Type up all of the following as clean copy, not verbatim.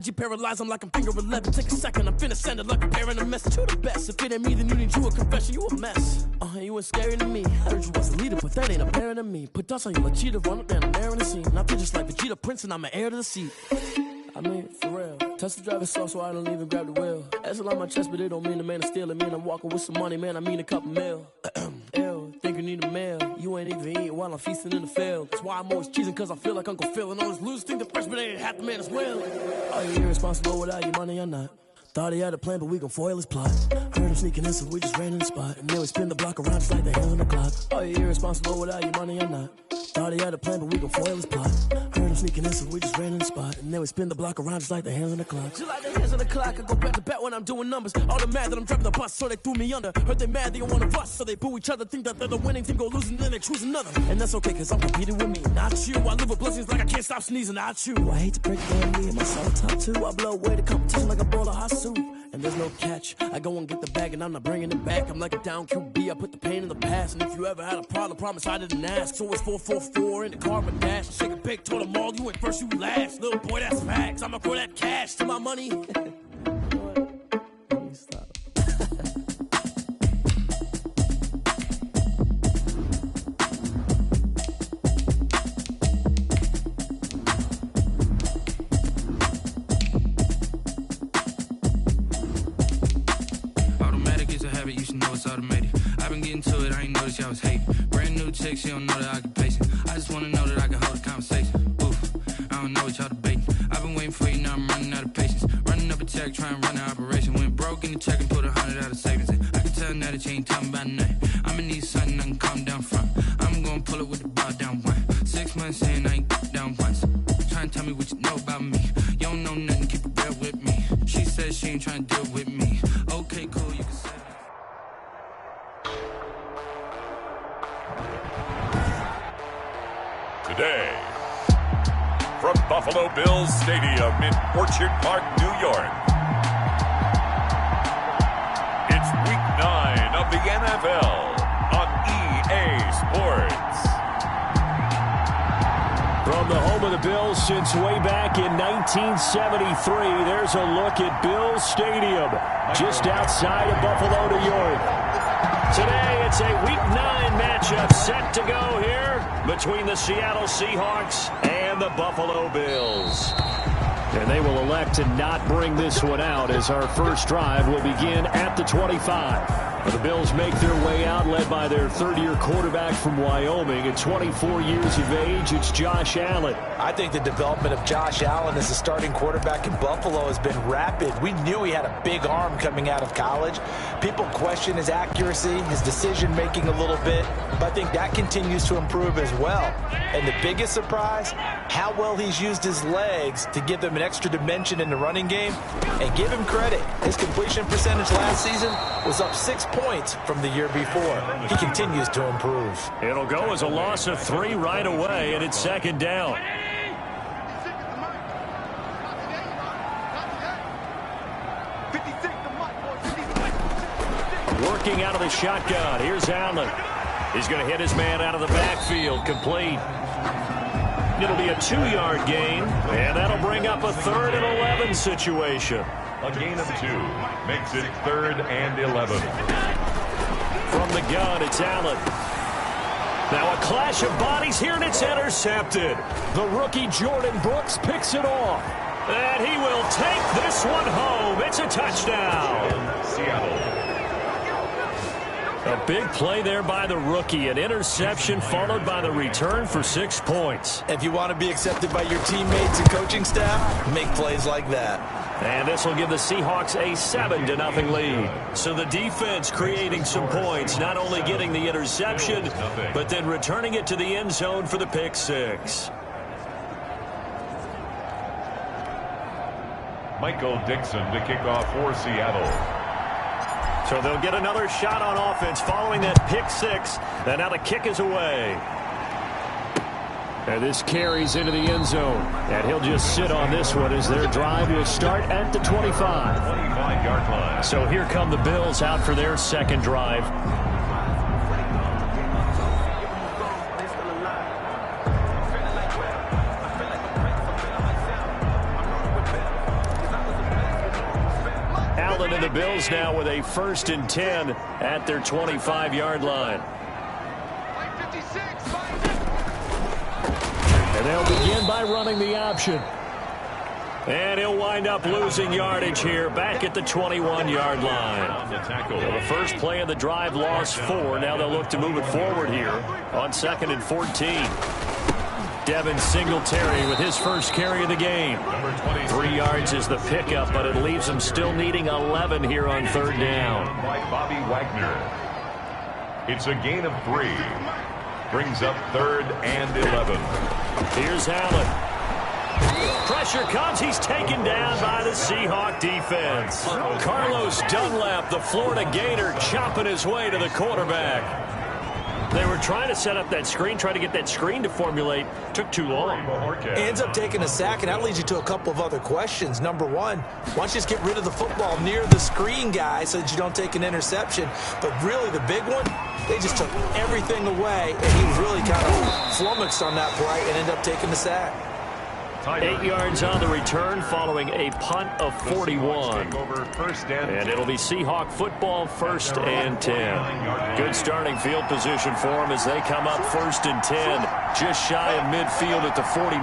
You paralyzed, I'm like I'm finger 11. Take a second, I'm finna send it like a parent a message to the best. If it ain't me, then you need you a confession, you a mess. You ain't scary to me. Heard you was a leader, but that ain't apparent to me. Put dust on you like cheetah, run up down the air in the scene. I feel just like Vegeta Prince, and I'm an heir to the seat. I mean, for real. Touch the driver's soft, so I don't even grab the wheel. That's on my chest, but it don't mean the man is stealing. Man, I'm walking with some money, man, I mean a couple mil. Ew, think you need a meal. You ain't even eating while I'm feasting in the field. That's why I'm always cheesing, cause I feel like Uncle Phil. And all this losers think the freshman ain't half the man as well. Are you irresponsible without your money or not? Thought he had a plan, but we gon' foil his plot. Heard him sneaking in, so we just ran in the spot. And then we spin the block around just like the hands on the clock. Are you irresponsible without your money or not? Thought he had a plan, but we gon' foil his plot. Heard him sneaking in, so we just ran in the spot. And then we spin the block around just like the hands on the clock. Just like the hands on the clock, I go back to back when I'm doing numbers. All the mad that I'm driving the bus, so they threw me under. Heard they mad, they don't wanna bust, so they boo each other. Think that they're the winning team, go losing, then they choose another. And that's okay, cause I'm competing with me, not you. I live with blessings like I can't stop sneezing, not you. I hate to break down me and myself top two. I blow away the competition like a bowl of hot soup. And there's no catch. I go and get the bag and I'm not bringing it back. I'm like a down QB, I put the pain in the past. And if you ever had a problem, promise I didn't ask. So it's 444 in the car with dash. Shake a big, told them all, you ain't first, you last. Little boy, that's facts. I'ma throw that cash to my money. Let me stop. You should know it's automated. I've been getting to it, I ain't noticed y'all was hating. Brand new chick, she don't know the occupation. I just wanna know that I can hold a conversation. Oof, I don't know what y'all debating. I've been waiting for you, now I'm running out of patience. Running up a check, trying to run an operation. Went broke in the check and put 100 out of savings in. I can tell now that you ain't talking about nothing. I'ma need something I can calm down from. I'm gonna pull it with the bar down one. 6 months in, I ain't down once. Trying to tell me what you know about me. You don't know nothing, keep it real with me. She says she ain't trying to deal with me. Okay, cool, you can say. Today, from Buffalo Bills Stadium in Orchard Park, New York, it's Week 9 of the NFL on EA Sports. From the home of the Bills since way back in 1973, there's a look at Bills Stadium, just outside of Buffalo, New York. Today, it's a Week 9 matchup set to go here between the Seattle Seahawks and the Buffalo Bills. And they will elect to not bring this one out as our first drive will begin at the 25. The Bills make their way out, led by their third-year quarterback from Wyoming. At 24 years of age, it's Josh Allen. I think the development of Josh Allen as a starting quarterback in Buffalo has been rapid. We knew he had a big arm coming out of college. People question his accuracy, his decision-making a little bit, but I think that continues to improve as well. And the biggest surprise, how well he's used his legs to give them an extra dimension in the running game. And give him credit, his completion percentage last season was up 6 points from the year before. He continues to improve. It'll go as a loss of 3 right away, and it's second down. Working out of the shotgun. Here's Allen. He's going to hit his man out of the backfield. Complete. It'll be a 2-yard gain, and that'll bring up a 3rd and 11 situation. A gain of 2 makes it 3rd and 11. From the gun, it's Allen. Now a clash of bodies here, and it's intercepted. The rookie Jordan Brooks picks it off. And he will take this one home. It's a touchdown. Seattle. A big play there by the rookie. An interception followed by the return for 6 points. If you want to be accepted by your teammates and coaching staff, make plays like that. And this will give the Seahawks a 7-0 lead. So the defense creating some points, not only getting the interception, but then returning it to the end zone for the pick 6. Michael Dixon to kick off for Seattle. So they'll get another shot on offense following that pick 6. And now the kick is away. And this carries into the end zone. And he'll just sit on this one as their drive will start at the 25. 25-yard line. So here come the Bills out for their second drive. Allen and the Bills now with a 1st and 10 at their 25-yard line. And they'll begin by running the option. And he'll wind up losing yardage here back at the 21-yard line. Well, the first play of the drive lost 4. Now they'll look to move it forward here on 2nd and 14. Devin Singletary with his first carry of the game. 3 yards is the pickup, but it leaves him still needing 11 here on 3rd down. By Bobby Wagner. It's a gain of 3. Brings up 3rd and 11. Here's Allen. Pressure comes. He's taken down by the Seahawk defense. Carlos Dunlap, the Florida Gator, chopping his way to the quarterback. They were trying to set up that screen, trying to get that screen to formulate. Took too long. He ends up taking a sack, and that leads you to a couple of other questions. Number one, why don't you just get rid of the football near the screen guy so that you don't take an interception? But really, the big one, they just took everything away, and he was really kind of flummoxed on that play and ended up taking the sack. 8 yards on the return following a punt of 41. And it'll be Seahawk football, 1st and 10. Good starting field position for them as they come up 1st and 10. Just shy of midfield at the 49.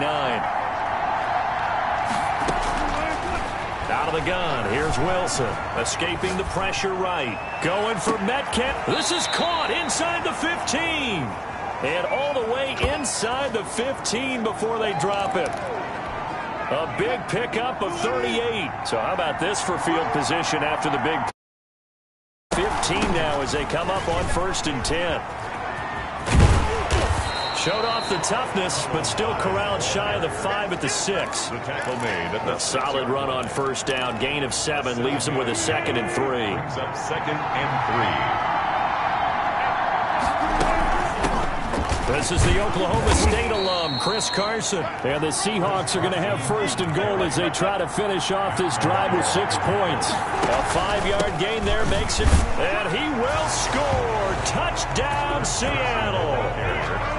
Out of the gun, here's Wilson. Escaping the pressure right. Going for Metcalf. This is caught inside the 15. And all the way inside the 15 before they drop it. A big pickup of 38. So how about this for field position after the big 15 now as they come up on 1st and 10. Showed off the toughness, but still corralled shy of the 5 at the 6. The tackle made at the solid run on 1st down. Gain of 7 leaves them with a 2nd and 3. Brings up 2nd and 3. This is the Oklahoma State alum, Chris Carson. And the Seahawks are going to have 1st and goal as they try to finish off this drive with 6 points. A 5-yard gain there makes it, and he will score. Touchdown, Seattle.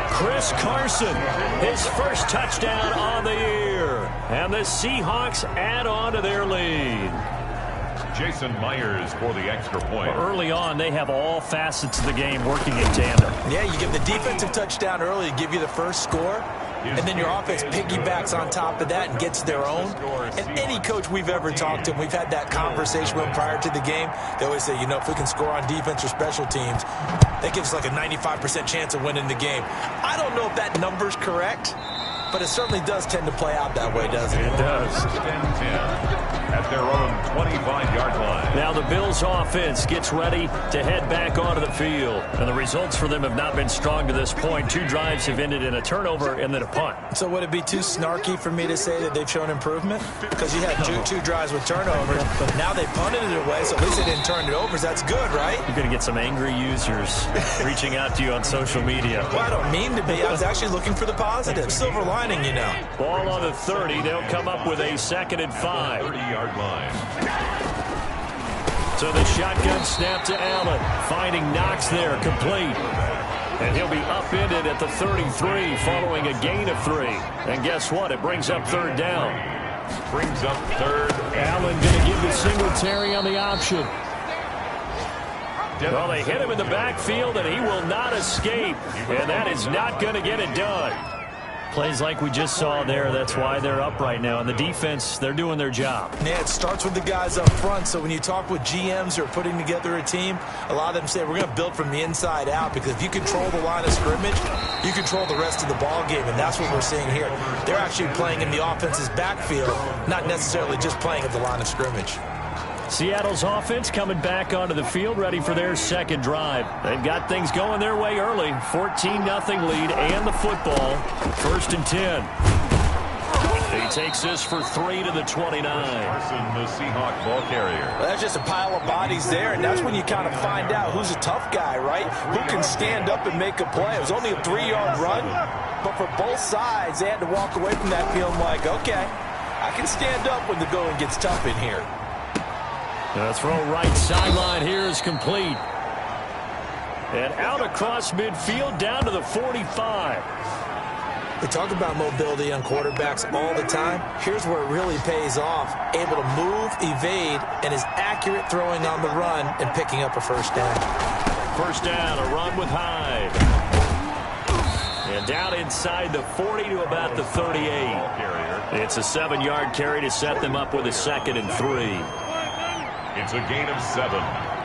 Chris Carson, his first touchdown on the year. And the Seahawks add on to their lead. Jason Myers for the extra point. Early on, they have all facets of the game working in tandem. Yeah, you give the defensive touchdown early to give you the first score, and then your offense piggybacks on top of that and gets their own. And any coach we've ever talked to, we've had that conversation with prior to the game, they always say, you know, if we can score on defense or special teams, that gives us like a 95% chance of winning the game. I don't know if that number's correct, but it certainly does tend to play out that way, doesn't it? It does. 10-10 at their own 25-yard line. Now the Bills offense gets ready to head back onto the field. And the results for them have not been strong to this point. 2 drives have ended in a turnover and then a punt. So would it be too snarky for me to say that they've shown improvement? Because you had two drives with turnovers. Now they punted it away, so at least they didn't turn it over. So that's good, right? You're going to get some angry users reaching out to you on social media. Well, I don't mean to be. I was actually looking for the positive. Silver lining, you know. Ball on the 30. They'll come up with a 2nd and 5. 30-yard line. So the shotgun snap to Allen. Finding Knox there, complete. And he'll be upended at the 33 following a gain of 3. And guess what? It brings up 3rd down. Brings up 3rd. Allen going to give the Singletary on the option. Well, they hit him in the backfield, and he will not escape. And that is not going to get it done. Plays like we just saw there, that's why they're up right now. And the defense, they're doing their job. Yeah, it starts with the guys up front. So when you talk with GMs who are putting together a team, a lot of them say we're going to build from the inside out, because if you control the line of scrimmage, you control the rest of the ball game, and that's what we're seeing here. They're actually playing in the offense's backfield, not necessarily just playing at the line of scrimmage. Seattle's offense coming back onto the field, ready for their 2nd drive. They've got things going their way early. 14-0 lead and the football. 1st and 10. He takes this for 3 to the 29. Carson, the Seahawk ball carrier. Well, that's just a pile of bodies there, and that's when you kind of find out who's a tough guy, right? Who can stand up and make a play. It was only a 3-yard run, but for both sides, they had to walk away from that feeling like, okay, I can stand up when the going gets tough in here. The throw right sideline here is complete. And out across midfield down to the 45. We talk about mobility on quarterbacks all the time. Here's where it really pays off. Able to move, evade, and is accurate throwing on the run and picking up a first down. First down, a run with Hyde. And down inside the 40 to about the 38. It's a 7-yard carry to set them up with a 2nd and 3. It's a gain of 7.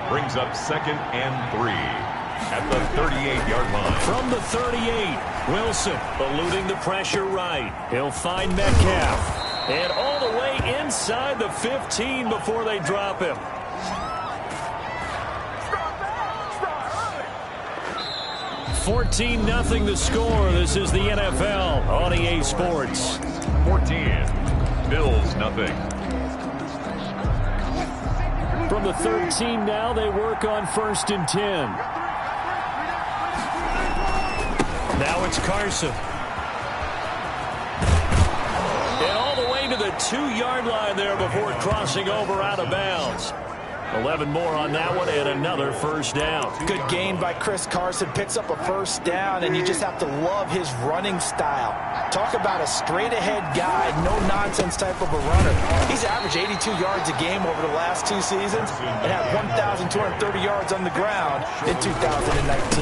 Brings up 2nd and 3 at the 38-yard line. From the 38, Wilson eluding the pressure right. He'll find Metcalf. And all the way inside the 15 before they drop him. 14-0 the score. This is the NFL on EA Sports. 14. Bills nothing. From the 13 now, they work on 1st and 10. Now it's Carson. And all the way to the 2-yard line there before crossing over out of bounds. 11 more on that one and another first down. Good gain by Chris Carson. Picks up a first down, and you just have to love his running style. Talk about a straight-ahead guy, no-nonsense type of a runner. He's averaged 82 yards a game over the last 2 seasons and had 1,230 yards on the ground in 2019.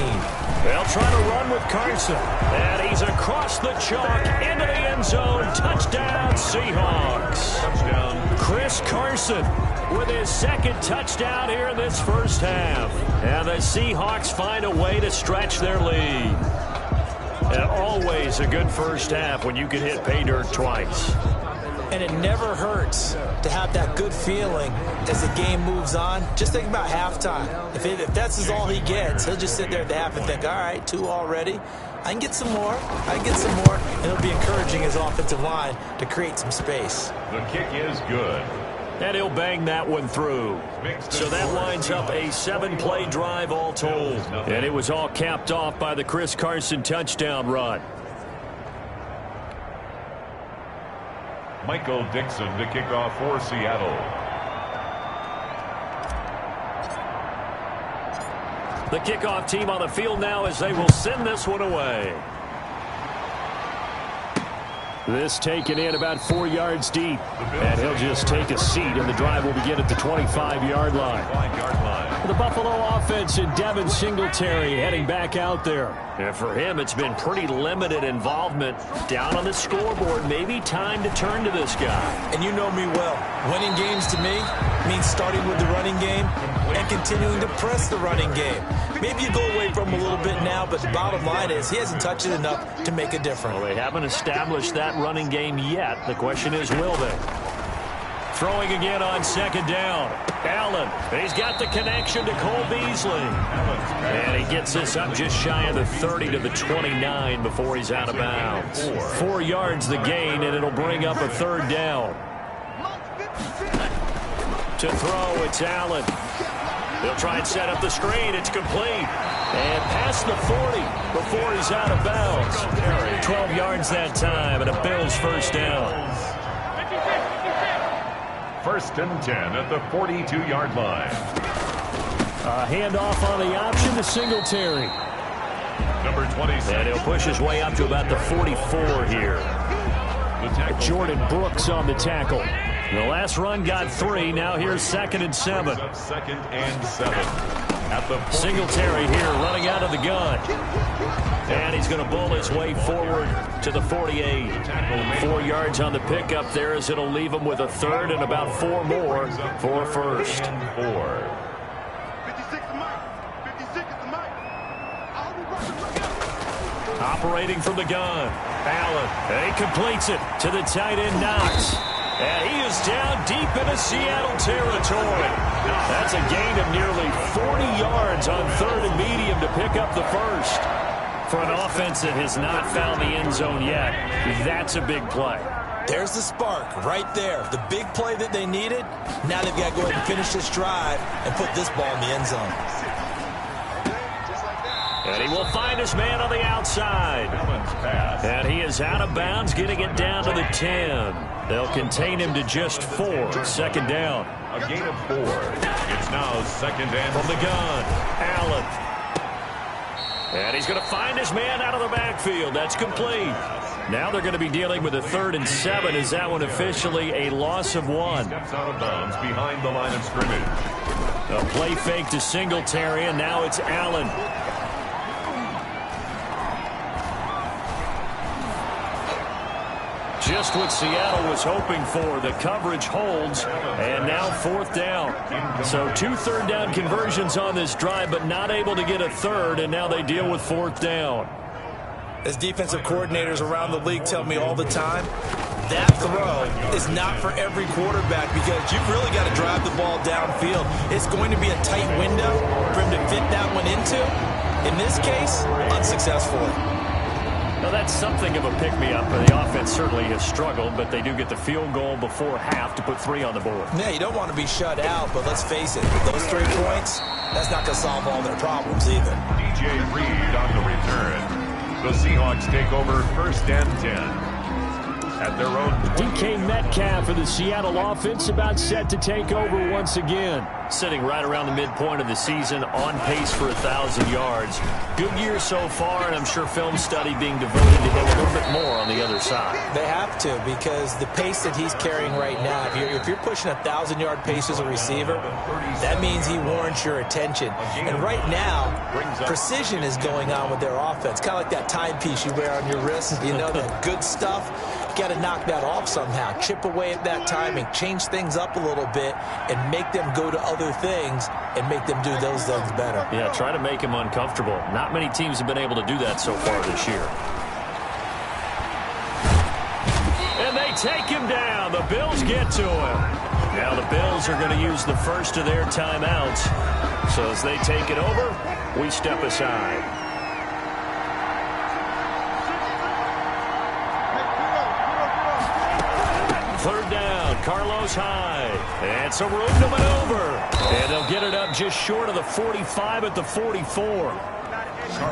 They'll try to run with Carson. And he's across the chalk into the end zone. Touchdown, Seahawks. Touchdown. Chris Carson with his 2nd touchdown here in this first half. And the Seahawks find a way to stretch their lead. And always a good first half when you can hit pay dirt twice. And it never hurts to have that good feeling as the game moves on. Just think about halftime. If that's all he gets, he'll just sit there at the half and think, all right, 2 already. I can get some more. I can get some more. And it'll be encouraging his offensive line to create some space. The kick is good. And he'll bang that one through. So that winds up a 7-play drive all told. And it was all capped off by the Chris Carson touchdown run. Michael Dixon to kick off for Seattle. The kickoff team on the field now as they will send this one away. This taken in about 4 yards deep. And he'll just take a seat, and the drive will begin at the 25-yard line. The Buffalo offense and Devin Singletary heading back out there. And for him, it's been pretty limited involvement down on the scoreboard. Maybe time to turn to this guy. And you know me well. Winning games to me means starting with the running game and continuing to press the running game. Maybe you go away from him a little bit now, but the bottom line is he hasn't touched it enough to make a difference. Well, they haven't established that running game yet. The question is, will they? Throwing again on 2nd down. Allen, he's got the connection to Cole Beasley. And he gets this up just shy of the 30 to the 29 before he's out of bounds. 4 yards the gain, and it'll bring up a 3rd down. To throw, it's Allen. They'll try and set up the screen. It's complete. And past the 40 before he's out of bounds. 12 yards that time, and a Bills first down. 1st and 10 at the 42-yard line. A handoff on the option to Singletary. Number 26. And he'll push his way up to about the 44 here. Jordan Brooks on the tackle. The last run got 3. Now here's 2nd and 7. 2nd and 7. At the Singletary here running out of the gun. And he's going to bull his way forward to the 48. 4 yards on the pickup there as it'll leave him with a 3rd and about 4 more for a first. 4. Operating from the gun. Allen. And he completes it to the tight end Knox. And he is down deep into Seattle territory. That's a gain of nearly 40 yards on 3rd and medium to pick up the first. For an offense that has not found the end zone yet, that's a big play. There's the spark right there. The big play that they needed. Now they've got to go ahead and finish this drive and put this ball in the end zone. And he will find his man on the outside. And he is out of bounds, getting it down to the 10. They'll contain him to just 4. 2nd down. A gain of 4. It's now 2nd and from the gun. Allen. And he's going to find his man out of the backfield. That's complete. Now they're going to be dealing with a 3rd and 7. Is that one officially a loss of 1? Steps out of bounds behind the line of scrimmage. A play fake to Singletary, and now it's Allen. Just what Seattle was hoping for. The coverage holds, and now 4th down. So 2 third-down conversions on this drive, but not able to get a 3rd, and now they deal with 4th down. As defensive coordinators around the league tell me all the time, that throw is not for every quarterback because you've really got to drive the ball downfield. It's going to be a tight window for him to fit that one into. In this case, unsuccessfully. Now, that's something of a pick-me-up. The offense certainly has struggled, but they do get the field goal before half to put 3 on the board. Yeah, you don't want to be shut out, but let's face it, those 3 points, that's not going to solve all their problems either. DJ Reed on the return. The Seahawks take over 1st and 10. At their own DK Metcalf for the Seattle offense about set to take over once again. Sitting right around the midpoint of the season, on pace for 1,000 yards. Good year so far, and I'm sure film study being devoted to him a little bit more on the other side. They have to, because the pace that he's carrying right now, if you're pushing 1,000-yard pace as a receiver, that means he warrants your attention. And right now, precision is going on with their offense. Kind of like that timepiece you wear on your wrist. You know, that good stuff. Got to knock that off somehow. Chip away at that timing. Change things up a little bit and make them go to other things and make them do those things better. Yeah, try to make him uncomfortable. Not many teams have been able to do that so far this year. And they take him down. The Bills get to him. Now the Bills are going to use the first of their timeouts. So as they take it over, we step aside. 3rd down, Carlos Hyde. And some room to maneuver. And they'll get it up just short of the 45 at the 44.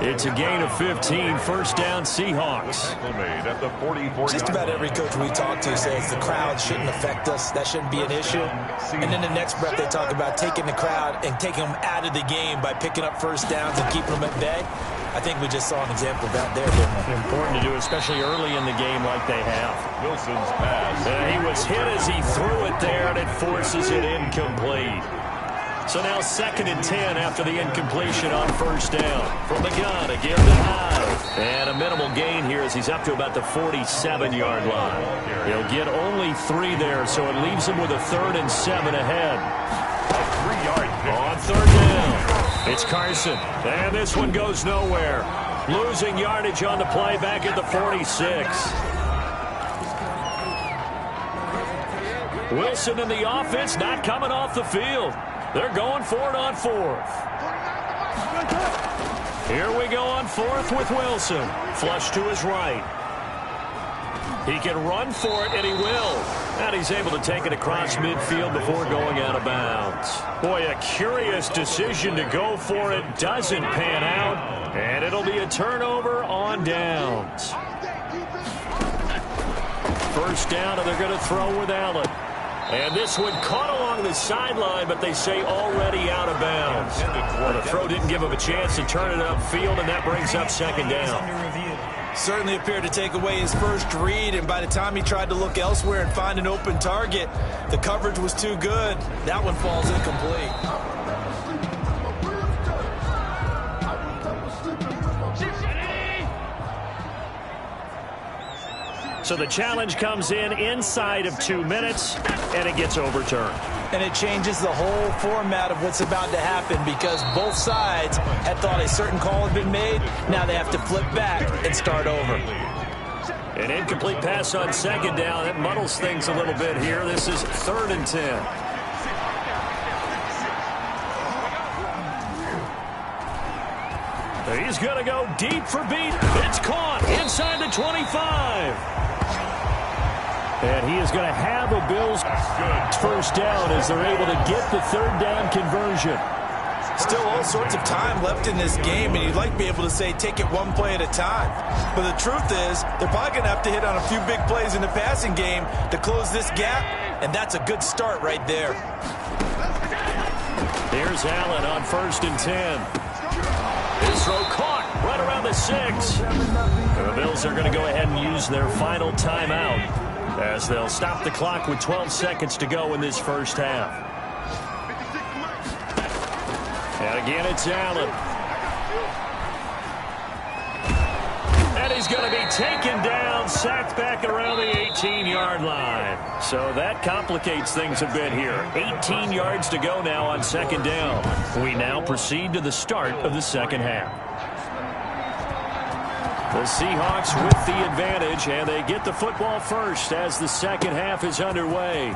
It's a gain of 15, 1st down Seahawks. At the 44. Just about every coach we talk to says the crowd shouldn't affect us. That shouldn't be an issue. And then the next breath they talk about taking the crowd and taking them out of the game by picking up 1st downs and keeping them at bay. I think we just saw an example of that there, didn't we? Important to do, especially early in the game like they have. Wilson's pass. He was hit as he threw it there, and it forces it incomplete. So now 2nd and 10 after the incompletion on 1st down. From the gun, again to Hyde. And a minimal gain here as he's up to about the 47-yard line. He'll get only 3 there, so it leaves him with a 3rd and 7 ahead. A 3-yard pick. On 3rd down. It's Carson, and this one goes nowhere. Losing yardage on the play back at the 46. Wilson and the offense not coming off the field. They're going for it on 4th. Here we go on 4th with Wilson. Flush to his right. He can run for it, and he will. And he's able to take it across midfield before going out of bounds. Boy, a curious decision to go for it. Doesn't pan out. And it'll be a turnover on downs. 1st down, and they're going to throw with Allen. And this one caught along the sideline, but they say already out of bounds. Well, the throw didn't give him a chance to turn it upfield, and that brings up 2nd down. Certainly appeared to take away his first read, and by the time he tried to look elsewhere and find an open target, the coverage was too good. That one falls incomplete. So the challenge comes in inside of 2 minutes, and it gets overturned. And it changes the whole format of what's about to happen because both sides had thought a certain call had been made. Now they have to flip back and start over. An incomplete pass on 2nd down. That muddles things a little bit here. This is 3rd and 10. He's going to go deep for beat. It's caught inside the 25. And he is going to have a Bills 1st down as they're able to get the 3rd down conversion. Still all sorts of time left in this game, and you'd like to be able to say take it one play at a time. But the truth is, they're probably going to have to hit on a few big plays in the passing game to close this gap, and that's a good start right there. Here's Allen on 1st and 10. His throw caught. right around the 6. The Bills are going to go ahead and use their final timeout as they'll stop the clock with 12 seconds to go in this first half. And again, it's Allen. And he's going to be taken down, sacked back around the 18-yard line. So that complicates things a bit here. 18 yards to go now on second down. We now proceed to the start of the second half. The Seahawks with the advantage, and they get the football first as the second half is underway.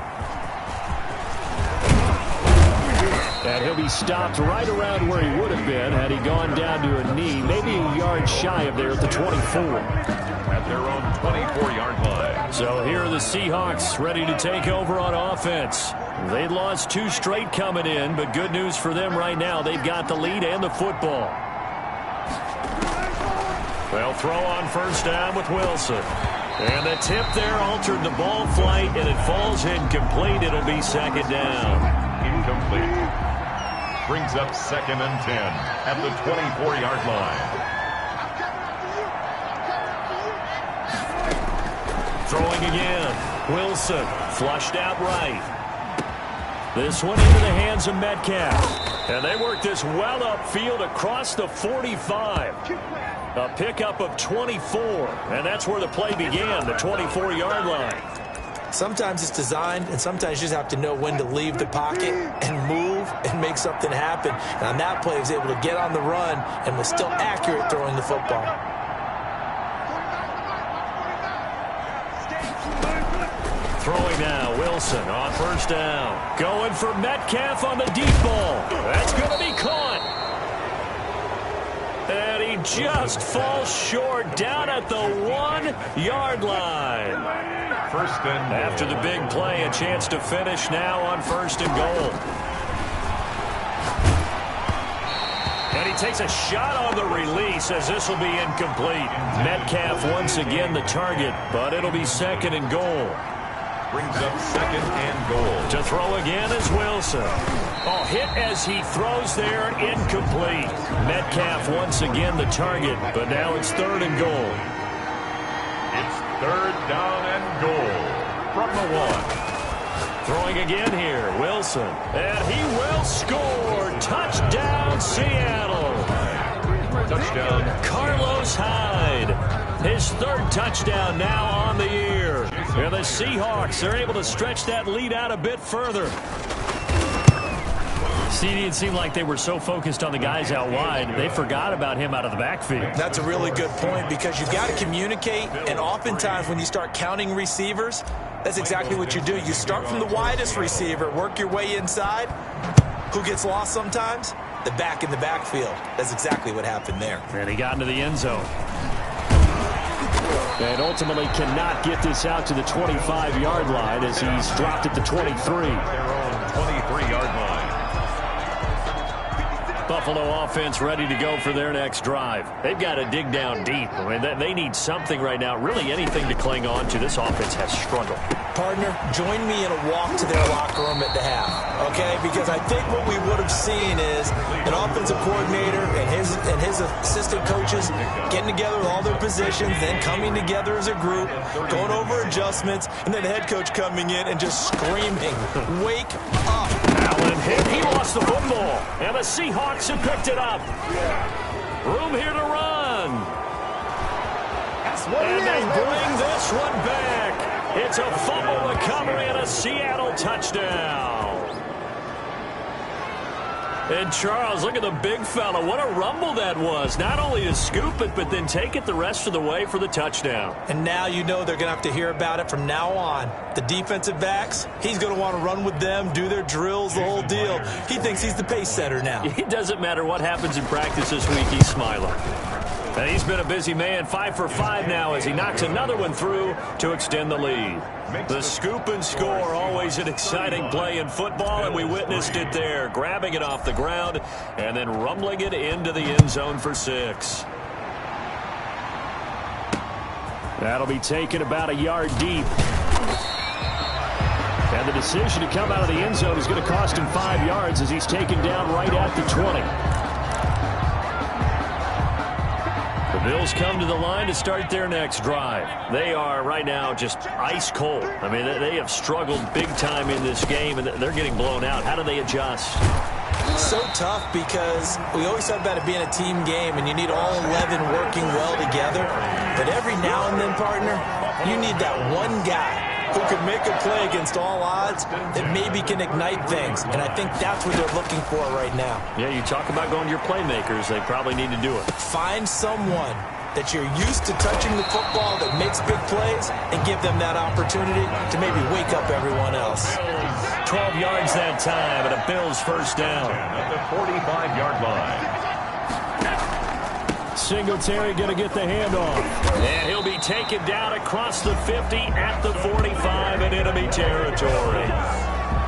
And he'll be stopped right around where he would have been had he gone down to a knee, maybe a yard shy of there at the 24. At their own 24-yard line. So here are the Seahawks ready to take over on offense. They lost 2 straight coming in, but good news for them right now. They've got the lead and the football. They'll throw on first down with Wilson. And the tip there altered the ball flight, and it falls incomplete. It'll be second down. Incomplete. Brings up 2nd and 10 at the 24-yard line. Throwing again. Wilson flushed out right. This one into the hands of Metcalf. And they work this well upfield across the 45. A pickup of 24. And that's where the play began, the 24-yard line. Sometimes it's designed, and sometimes you just have to know when to leave the pocket and move and make something happen. And on that play, he was able to get on the run and was still accurate throwing the football. Throwing now, Wilson on first down. Going for Metcalf on the deep ball. That's going to be caught. And he just falls short down at the 1-yard line. First and goal. After the big play, a chance to finish now on first and goal. And he takes a shot on the release as this will be incomplete. Metcalf once again the target, but it'll be second and goal. Brings up 2nd and goal. To throw again is Wilson. Oh, hit as he throws there, incomplete. Metcalf once again the target, but now it's 3rd and goal. It's 3rd down and goal from the 1. Throwing again here, Wilson. And he will score. Touchdown, Seattle. Touchdown. Carlos Hyde. His 3rd touchdown now on the year. And the Seahawks are able to stretch that lead out a bit further. It seemed like they were so focused on the guys out wide, they forgot about him out of the backfield. That's a really good point because you've got to communicate, and oftentimes when you start counting receivers, that's exactly what you do. You start from the widest receiver, work your way inside. Who gets lost sometimes? The back in the backfield. That's exactly what happened there. And he got into the end zone. And ultimately cannot get this out to the 25-yard line as he's dropped at the 23. Their own 23-yard line. Buffalo offense ready to go for their next drive. They've got to dig down deep. I mean, they need something right now, really anything to cling on to. This offense has struggled. Partner, join me in a walk to their locker room at the half, okay? Because I think what we would have seen is an offensive coordinator and his assistant coaches getting together with all their positions, then coming together as a group, going over adjustments, and then the head coach coming in and just screaming, "Wake up!" Allen hit. He lost the football, and the Seahawks have picked it up. Room here to run. And they bring this one back. It's a fumble recovery and a Seattle touchdown. And Charles, look at the big fella. What a rumble that was. Not only to scoop it, but then take it the rest of the way for the touchdown. And now you know they're going to have to hear about it from now on. The defensive backs, he's going to want to run with them, do their drills, the whole deal. He thinks he's the pace setter now. It doesn't matter what happens in practice this week, he's smiling. And he's been a busy man, 5 for 5 now as he knocks another one through to extend the lead. The scoop and score, always an exciting play in football, and we witnessed it there, grabbing it off the ground and then rumbling it into the end zone for 6. That'll be taken about a yard deep. And the decision to come out of the end zone is going to cost him 5 yards as he's taken down right at the 20. Bills come to the line to start their next drive. They are right now just ice cold. I mean, they have struggled big time in this game, and they're getting blown out. How do they adjust? So tough because we always talk about it being a team game, and you need all 11 working well together. But every now and then, partner, you need that one guy who can make a play against all odds that maybe can ignite things. And I think that's what they're looking for right now. Yeah, you talk about going to your playmakers. They probably need to do it. Find someone that you're used to touching the football that makes big plays and give them that opportunity to maybe wake up everyone else. 12 yards that time and a Bills first down. At the 45-yard line. Singletary going to get the handoff. And he'll be taken down across the 50 at the 45 in enemy territory.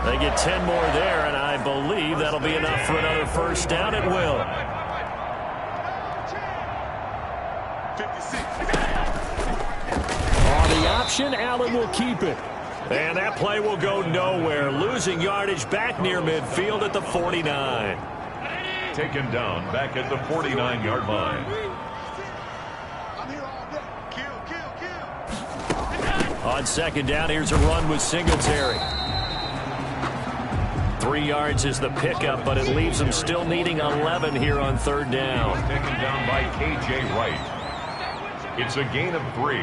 They get 10 more there, and I believe that'll be enough for another first down. It will. On the option, Allen will keep it. And that play will go nowhere. Losing yardage back near midfield at the 49. Taken down back at the 49-yard line. On second down, here's a run with Singletary. 3 yards is the pickup, but it leaves them still needing 11 here on third down. Taken down by K.J. Wright. It's a gain of 3.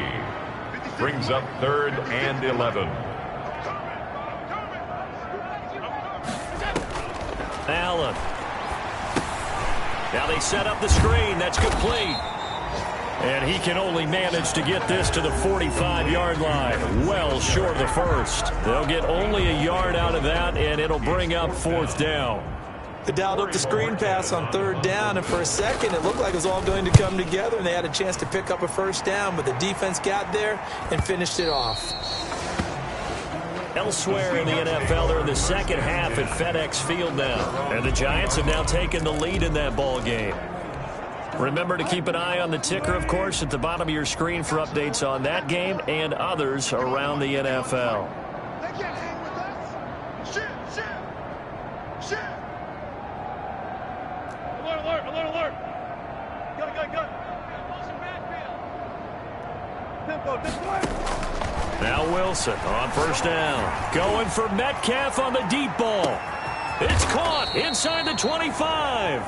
Brings up third and 11. Allen. Now they set up the screen. That's complete. And he can only manage to get this to the 45-yard line. Well short of the first. They'll get only a yard out of that, and it'll bring up fourth down. They dialed up the screen pass on third down, and for a second it looked like it was all going to come together, and they had a chance to pick up a first down, but the defense got there and finished it off. Elsewhere in the NFL, they're in the second half at FedEx Field now. And the Giants have now taken the lead in that ball game. Remember to keep an eye on the ticker, of course, at the bottom of your screen for updates on that game and others around the NFL. They can't hang with us. Shoot. Alert. Go. Wilson backfield. Tempo. Now Wilson on first down. Going for Metcalf on the deep ball. It's caught inside the 25.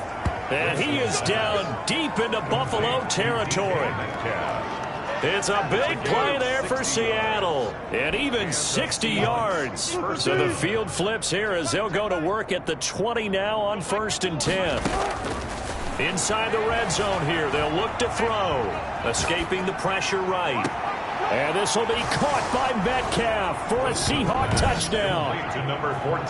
And he is down deep into Buffalo territory. It's a big play there for Seattle. And even 60 yards. So the field flips here as they'll go to work at the 20 now on first and 10. Inside the red zone here. They'll look to throw. Escaping the pressure right. And this will be caught by Metcalf for a Seahawk touchdown. To number 14,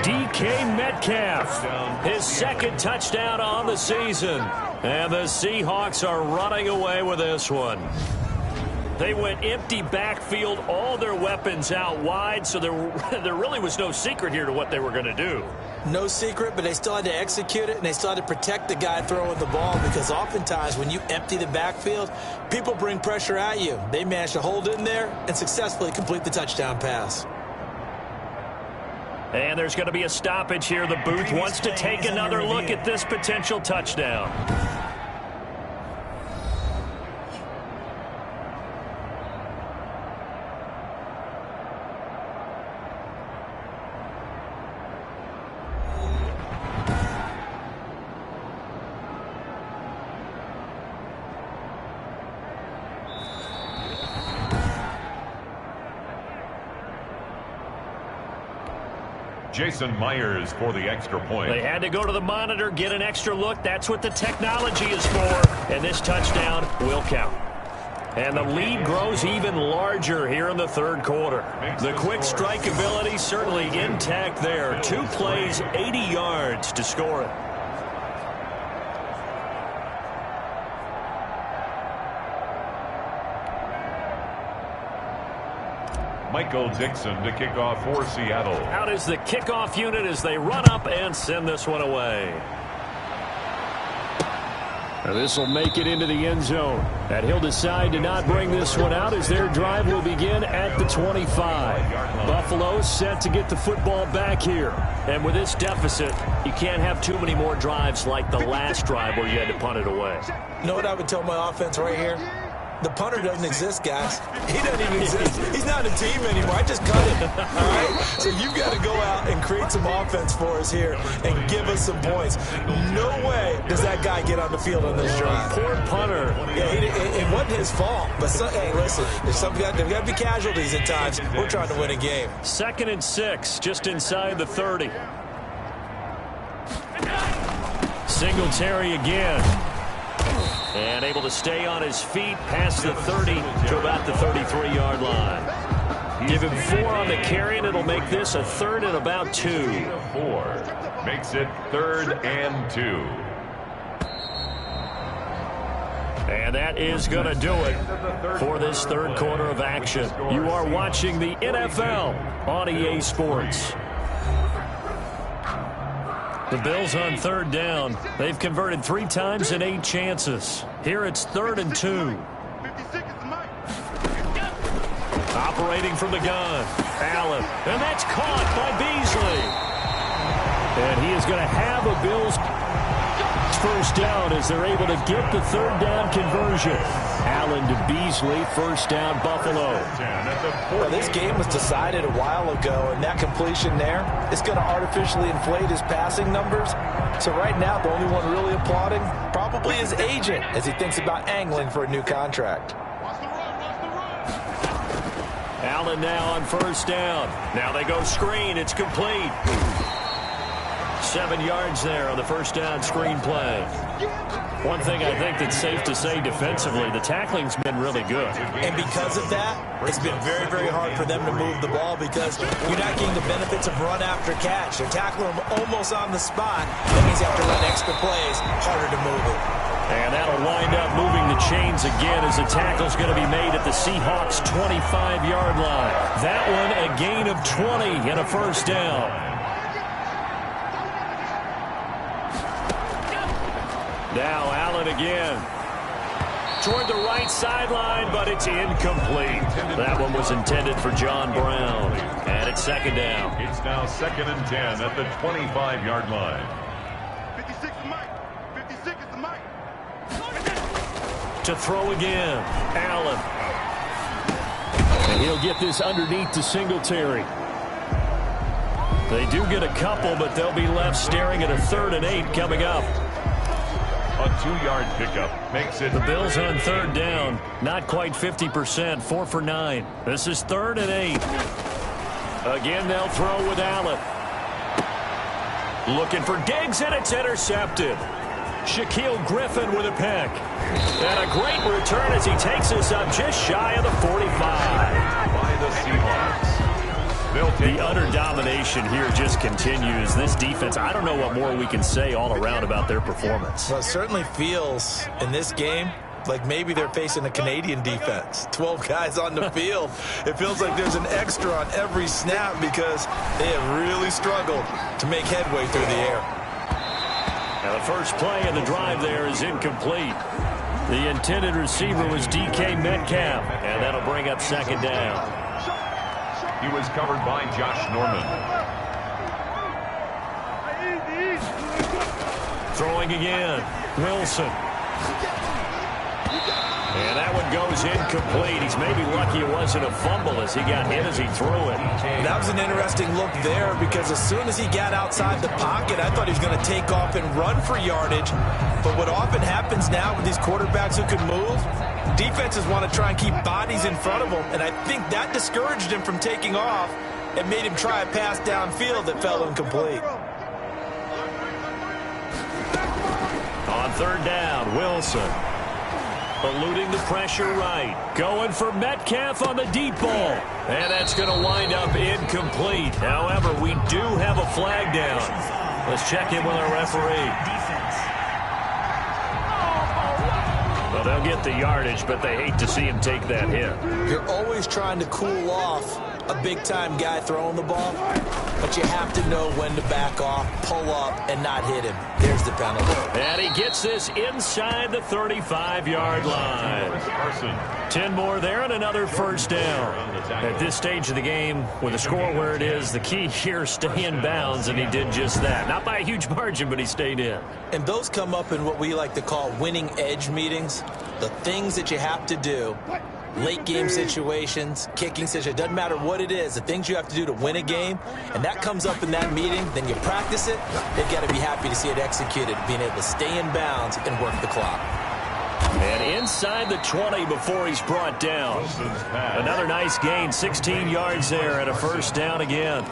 DK Metcalf, his second touchdown on the season. And the Seahawks are running away with this one. They went empty backfield, all their weapons out wide, so there really was no secret here to what they were going to do. No secret, but they still had to execute it, and they still had to protect the guy throwing the ball, because oftentimes when you empty the backfield, people bring pressure at you. They managed to hold in there and successfully complete the touchdown pass. And there's going to be a stoppage here. The booth wants to take another look at this potential touchdown. Jason Myers for the extra point. They had to go to the monitor, get an extra look. That's what the technology is for. And this touchdown will count. And the lead grows even larger here in the third quarter. The quick strike ability certainly intact there. 2 plays, 80 yards to score it. Michael Dixon to kick off for Seattle. Out is the kickoff unit as they run up and send this one away. This will make it into the end zone. And he'll decide to not bring this one out as their drive will begin at the 25. Buffalo set to get the football back here. And with this deficit, you can't have too many more drives like the last drive where you had to punt it away. You know what I would tell my offense right here? The punter doesn't exist, guys. He doesn't even exist. He's not a team anymore. I just cut him. All right? So you've got to go out and create some offense for us here and give us some points. No way does that guy get on the field on this drive. Poor punter. Yeah, it wasn't his fault. But, hey, listen, there's got to be casualties at times. We're trying to win a game. 2nd and 6, just inside the 30. Singletary again. And able to stay on his feet past the 30 to about the 33-yard line. Give him 4 on the carry, and it'll make this a 3rd and about 2. 4 makes it 3rd and 2. And that is going to do it for this third quarter of action. You are watching the NFL on EA Sports. The Bills on 3rd down. They've converted 3 times in 8 chances. Here it's 3rd and 2. Operating from the gun. Allen. And that's caught by Beasley. And he is going to have a Bills first down as they're able to get the 3rd down conversion. Allen to Beasley, 1st down Buffalo. Well, this game was decided a while ago, and that completion there is going to artificially inflate his passing numbers. So right now, the only one really applauding probably his agent as he thinks about angling for a new contract. Allen now on 1st down. Now they go screen. It's complete. 7 yards there on the 1st down screen play. One thing I think that's safe to say defensively, the tackling's been really good. And because of that, it's been very, very hard for them to move the ball because you're not getting the benefits of run after catch. They're tackling them almost on the spot. That means you have to run extra plays, harder to move it. And that'll wind up moving the chains again as the tackle's going to be made at the Seahawks' 25-yard line. That one a gain of 20 and a 1st down. Now Allen again. Toward the right sideline, but it's incomplete. That one was intended for John Brown. And it's 2nd down. It's now 2nd and 10 at the 25-yard line. 56 is Mike. 56 is the Mike. To throw again. Allen. And he'll get this underneath to Singletary. They do get a couple, but they'll be left staring at a 3rd and 8 coming up. A 2-yard pickup makes it. The Bills on 3rd down. Not quite 50%. 4 for 9. This is 3rd and 8. Again, they'll throw with Allen. Looking for Diggs, and it's intercepted. Shaquille Griffin with a pick. And a great return as he takes us up just shy of the 45. By the Seahawks. The utter domination here just continues. This defense, I don't know what more we can say all around about their performance. Well, it certainly feels in this game like maybe they're facing a Canadian defense. 12 guys on the field. It feels like there's an extra on every snap because they have really struggled to make headway through the air. Now the first play of the drive there is incomplete. The intended receiver was DK Metcalf, and that'll bring up 2nd down. He was covered by Josh Norman. Throwing again. Wilson. And that one goes incomplete. He's maybe lucky it wasn't a fumble as he got hit as he threw it. That was an interesting look there because as soon as he got outside the pocket, I thought he was going to take off and run for yardage. But what often happens now with these quarterbacks who can move, defenses want to try and keep bodies in front of them, and I think that discouraged him from taking off and made him try a pass downfield that fell incomplete. On 3rd down, Wilson. Eluding the pressure right. Going for Metcalf on the deep ball. And that's going to wind up incomplete. However, we do have a flag down. Let's check in with our referee. Well, they'll get the yardage, but they hate to see him take that hit. You're always trying to cool off a big-time guy throwing the ball, but you have to know when to back off, pull up, and not hit him. There's the penalty. And he gets this inside the 35-yard line. 10 more there and another first down. At this stage of the game, with the score where it is, the key here, stay in bounds, and he did just that. Not by a huge margin, but he stayed in. And those come up in what we like to call winning edge meetings. The things that you have to do, late game situations, kicking situations, doesn't matter what it is, the things you have to do to win a game, and that comes up in that meeting, then you practice it, they've got to be happy to see it executed, being able to stay in bounds and work the clock. And inside the 20 before he's brought down. Another nice gain, 16 yards there and a first down again.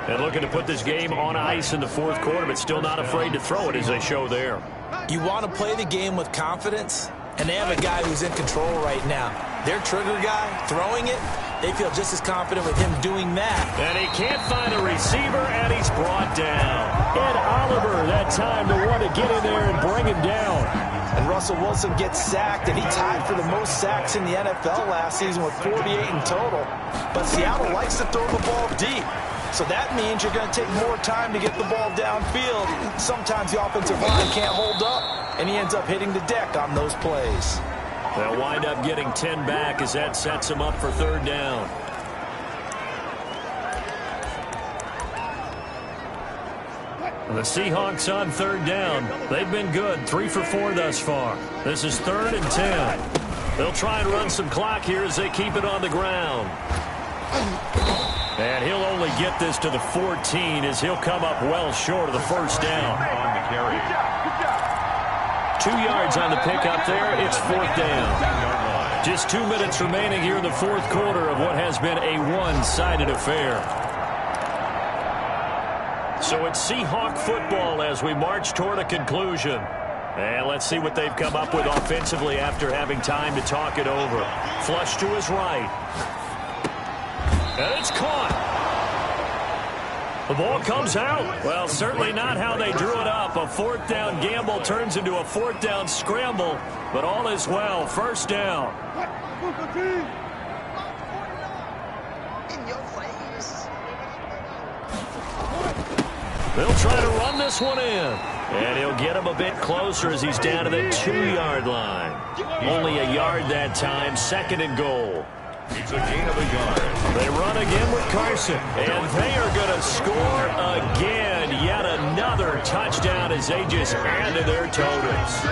And looking to put this game on ice in the fourth quarter, but still not afraid to throw it as they show there. You want to play the game with confidence, and they have a guy who's in control right now. Their trigger guy throwing it, they feel just as confident with him doing that. And he can't find a receiver, and he's brought down. Ed Oliver that time to want to get in there and bring him down. And Russell Wilson gets sacked, and he tied for the most sacks in the NFL last season with 48 in total. But Seattle likes to throw the ball deep. So that means you're going to take more time to get the ball downfield. Sometimes the offensive line can't hold up, and he ends up hitting the deck on those plays. They'll wind up getting 10 back as that sets them up for third down. The Seahawks on third down. They've been good, 3 for 4 thus far. This is 3rd and 10. They'll try and run some clock here as they keep it on the ground. And he'll only get this to the 14 as he'll come up well short of the first down. 2 yards on the pickup there. It's 4th down. Just 2 minutes remaining here in the fourth quarter of what has been a one-sided affair. So it's Seahawk football as we march toward a conclusion. And let's see what they've come up with offensively after having time to talk it over. Flush to his right. And it's caught. The ball comes out. Well, certainly not how they drew it up. A 4th down gamble turns into a 4th down scramble. But all is well. First down. They'll try to run this one in. And he'll get him a bit closer as he's down to the 2-yard line. Only a yard that time. 2nd and goal. It's a gain of a yard. They run again with Carson. And they are going to score again. Yet another touchdown as they just add to their totals.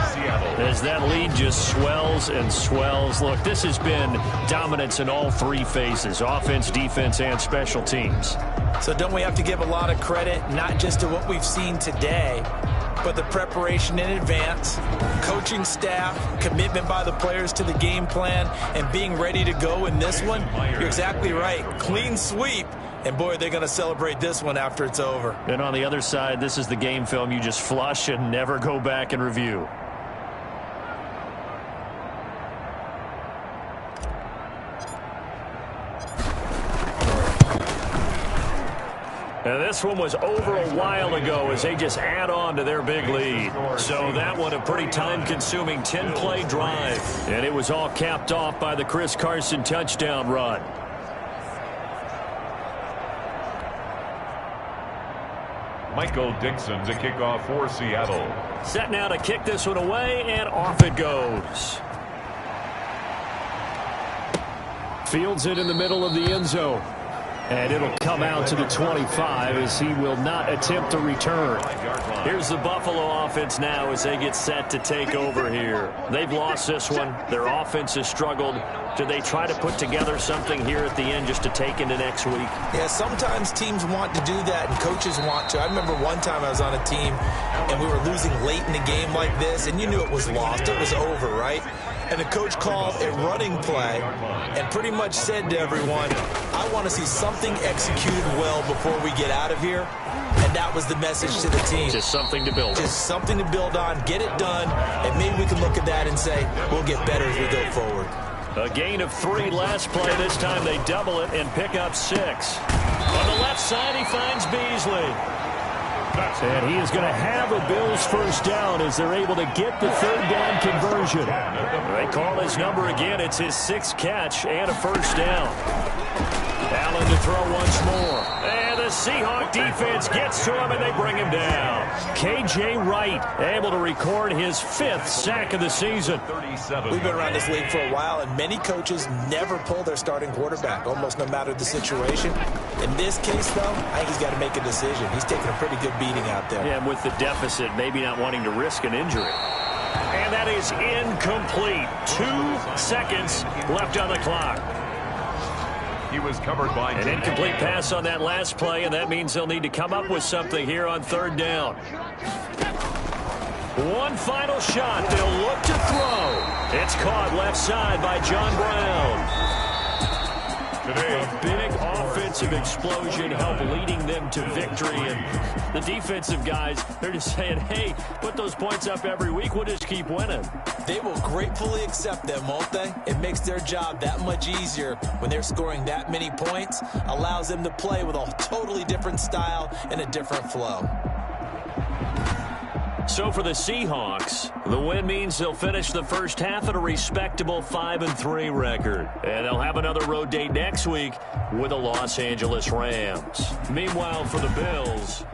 As that lead just swells and swells. Look, this has been dominance in all 3 phases. Offense, defense, and special teams. So don't we have to give a lot of credit, not just to what we've seen today, but the preparation in advance, coaching staff, commitment by the players to the game plan, and being ready to go in this one? You're exactly right. Clean sweep. And, boy, they're going to celebrate this one after it's over. And on the other side, this is the game film you just flush and never go back and review. And this one was over a while ago as they just add on to their big lead. So that one a pretty time-consuming 10-play drive. And it was all capped off by the Chris Carson touchdown run. Michael Dixon to kick off for Seattle. Set now to kick this one away, and off it goes. Fields it in the middle of the end zone. And it'll come out to the 25 as he will not attempt to return. Here's the Buffalo offense now as they get set to take over here. They've lost this one. Their offense has struggled. Do they try to put together something here at the end just to take into next week? Yeah, sometimes teams want to do that and coaches want to. I remember one time I was on a team and we were losing late in the game like this, and you knew it was lost. It was over, right? And the coach called a running play and pretty much said to everyone, I want to see something executed well before we get out of here. And that was the message to the team. Just something to build on. Just something to build on, get it done, and maybe we can look at that and say, we'll get better as we go forward. A gain of 3 last play. This time they double it and pick up 6. On the left side, he finds Beasley. And he is going to have a Bills first down as they're able to get the 3rd down conversion. They call his number again. It's his 6th catch and a first down. Allen to throw once more. And the Seahawk defense gets to him, and they bring him down. K.J. Wright able to record his 5th sack of the season. We've been around this league for a while, and many coaches never pull their starting quarterback, almost no matter the situation. In this case, though, I think he's got to make a decision. He's taking a pretty good beating out there. Yeah, and with the deficit, maybe not wanting to risk an injury. And that is incomplete. 2 seconds left on the clock. He was covered by an incomplete pass on that last play, and that means they'll need to come up with something here on 3rd down. One final shot. They'll look to throw. It's caught left side by John Brown. Today, a big offensive explosion helped leading them to victory. And the defensive guys, they're just saying, hey, put those points up every week. We'll just keep winning. They will gratefully accept them, won't they? It makes their job that much easier when they're scoring that many points. Allows them to play with a totally different style and a different flow. So for the Seahawks, the win means they'll finish the first half at a respectable 5-3 record. And they'll have another road date next week with the Los Angeles Rams. Meanwhile, for the Bills,